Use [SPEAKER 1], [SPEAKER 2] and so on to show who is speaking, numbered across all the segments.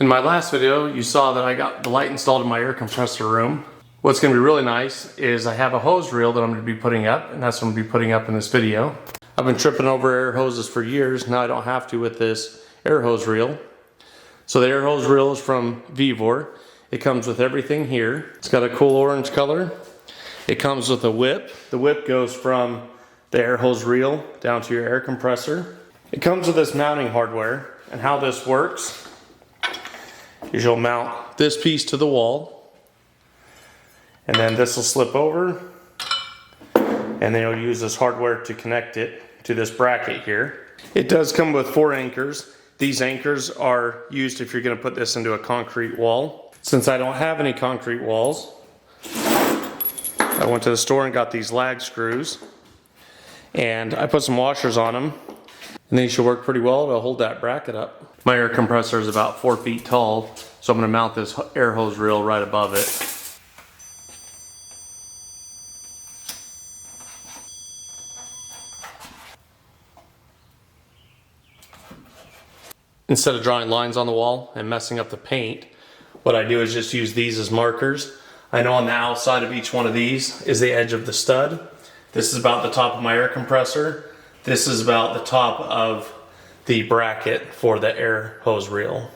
[SPEAKER 1] In my last video, you saw that I got the light installed in my air compressor room. What's going to be really nice is I have a hose reel that I'm going to be putting up, and that's what I'm going to be putting up in this video. I've been tripping over air hoses for years. Now I don't have to with this air hose reel. So the air hose reel is from VEVOR. It comes with everything here. It's got a cool orange color. It comes with a whip. The whip goes from the air hose reel down to your air compressor. It comes with this mounting hardware, and how this works is you'll mount this piece to the wall, and then this will slip over, and then you'll use this hardware to connect it to this bracket here. It does come with 4 anchors. These anchors are used if you're going to put this into a concrete wall. Since I don't have any concrete walls, I went to the store and got these lag screws, and I put some washers on them, and they should work pretty well to hold that bracket up. My air compressor is about 4 feet tall, so I'm going to mount this air hose reel right above it. Instead of drawing lines on the wall and messing up the paint, what I do is just use these as markers. I know on the outside of each one of these is the edge of the stud. This is about the top of my air compressor. This is about the top of the bracket for the air hose reel.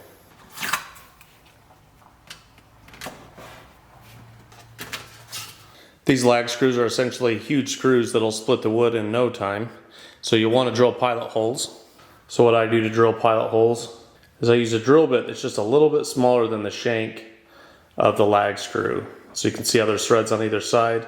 [SPEAKER 1] These lag screws are essentially huge screws that'll split the wood in no time. So you'll want to drill pilot holes. So what I do to drill pilot holes is I use a drill bit that's just a little bit smaller than the shank of the lag screw. So you can see how there's threads on either side.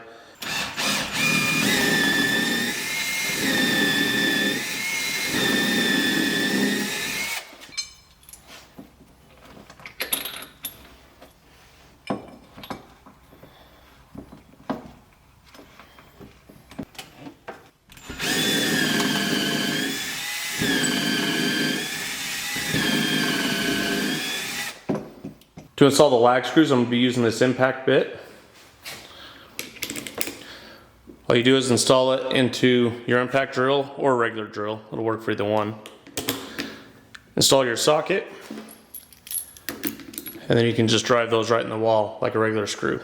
[SPEAKER 1] To install the lag screws, I'm going to be using this impact bit. All you do is install it into your impact drill or a regular drill. It'll work for either one. Install your socket, and then you can just drive those right in the wall like a regular screw.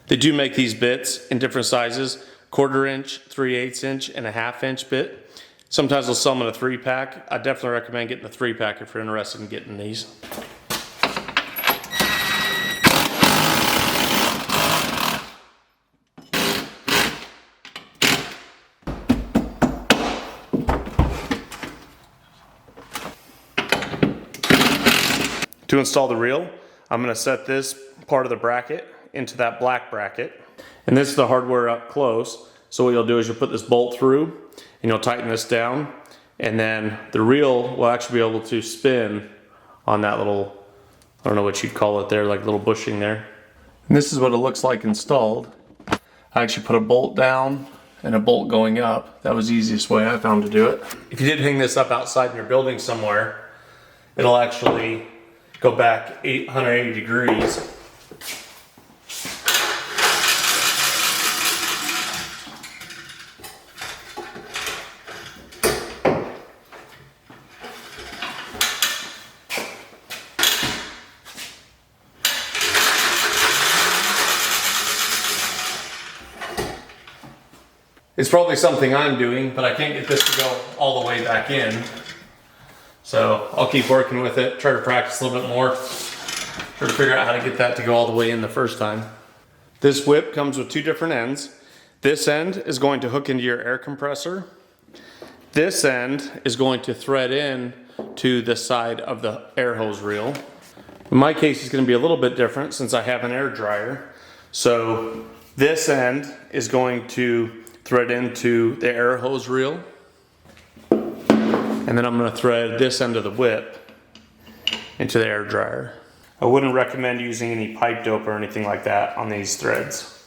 [SPEAKER 1] They do make these bits in different sizes: 1/4 inch, 3/8 inch, and a 1/2 inch bit. Sometimes they'll sell them in a 3-pack. I definitely recommend getting a 3-pack if you're interested in getting these. To install the reel, I'm going to set this part of the bracket into that black bracket. And this is the hardware up close. So what you'll do is you'll put this bolt through and you'll tighten this down. And then the reel will actually be able to spin on that little, I don't know what you'd call it there, like little bushing there. And this is what it looks like installed. I actually put a bolt down and a bolt going up. That was the easiest way I found to do it. If you did hang this up outside in your building somewhere, it'll actually go back 180 degrees. It's probably something I'm doing, but I can't get this to go all the way back in. So I'll keep working with it, try to practice a little bit more, try to figure out how to get that to go all the way in the first time. This whip comes with 2 different ends. This end is going to hook into your air compressor. This end is going to thread in to the side of the air hose reel. In my case, it's going to be a little bit different since I have an air dryer. So this end is going to thread into the air hose reel. And then I'm going to thread this end of the whip into the air dryer. I wouldn't recommend using any pipe dope or anything like that on these threads.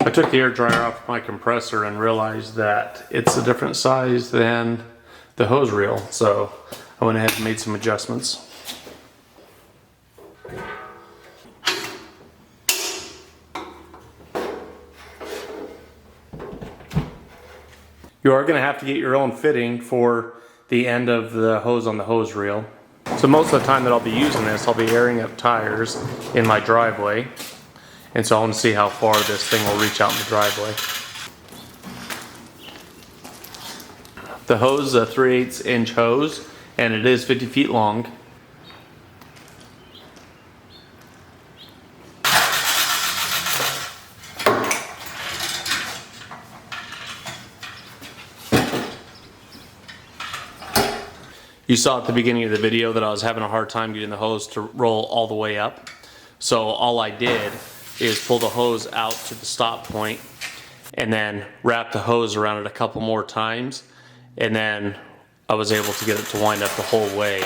[SPEAKER 1] I took the air dryer off my compressor and realized that it's a different size than the hose reel, so I went ahead and made some adjustments. You are going to have to get your own fitting for the end of the hose on the hose reel. So most of the time that I'll be using this, I'll be airing up tires in my driveway. And so I want to see how far this thing will reach out in the driveway. The hose is a 3/8 inch hose, and it is 50 feet long. You saw at the beginning of the video that I was having a hard time getting the hose to roll all the way up. So all I did is pull the hose out to the stop point and then wrap the hose around it a couple more times, and then I was able to get it to wind up the whole way.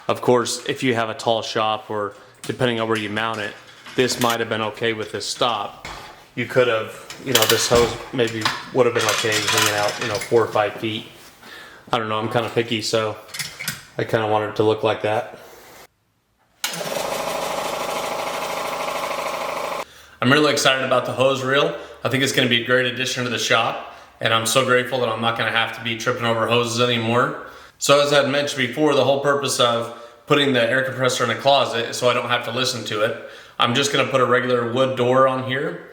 [SPEAKER 1] Of course, if you have a tall shop, or depending on where you mount it, this might have been okay with this stop. You could have, this hose maybe would have been okay hanging out, 4 or 5 feet. I don't know, I'm kind of picky, so I kind of wanted it to look like that. I'm really excited about the hose reel. I think it's going to be a great addition to the shop, and I'm so grateful that I'm not going to have to be tripping over hoses anymore. So as I had mentioned before, the whole purpose of putting the air compressor in a closet is so I don't have to listen to it. I'm just going to put a regular wood door on here,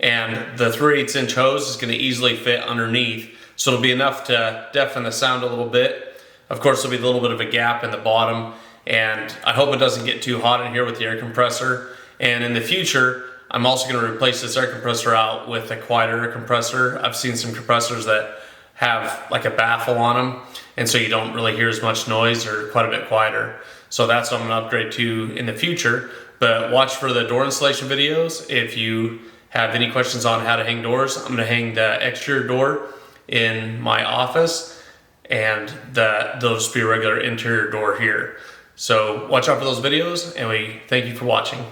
[SPEAKER 1] and the 3/8 inch hose is going to easily fit underneath, so it'll be enough to deafen the sound a little bit. Of course, there'll be a little bit of a gap in the bottom, and I hope it doesn't get too hot in here with the air compressor. And in the future, I'm also going to replace this air compressor out with a quieter air compressor. I've seen some compressors that have like a baffle on them, and so you don't really hear as much noise, or quite a bit quieter. So that's what I'm going to upgrade to in the future. But watch for the door installation videos. If you have any questions on how to hang doors, I'm going to hang the exterior door in my office, and there'll just be a regular interior door here. So watch out for those videos, and we thank you for watching.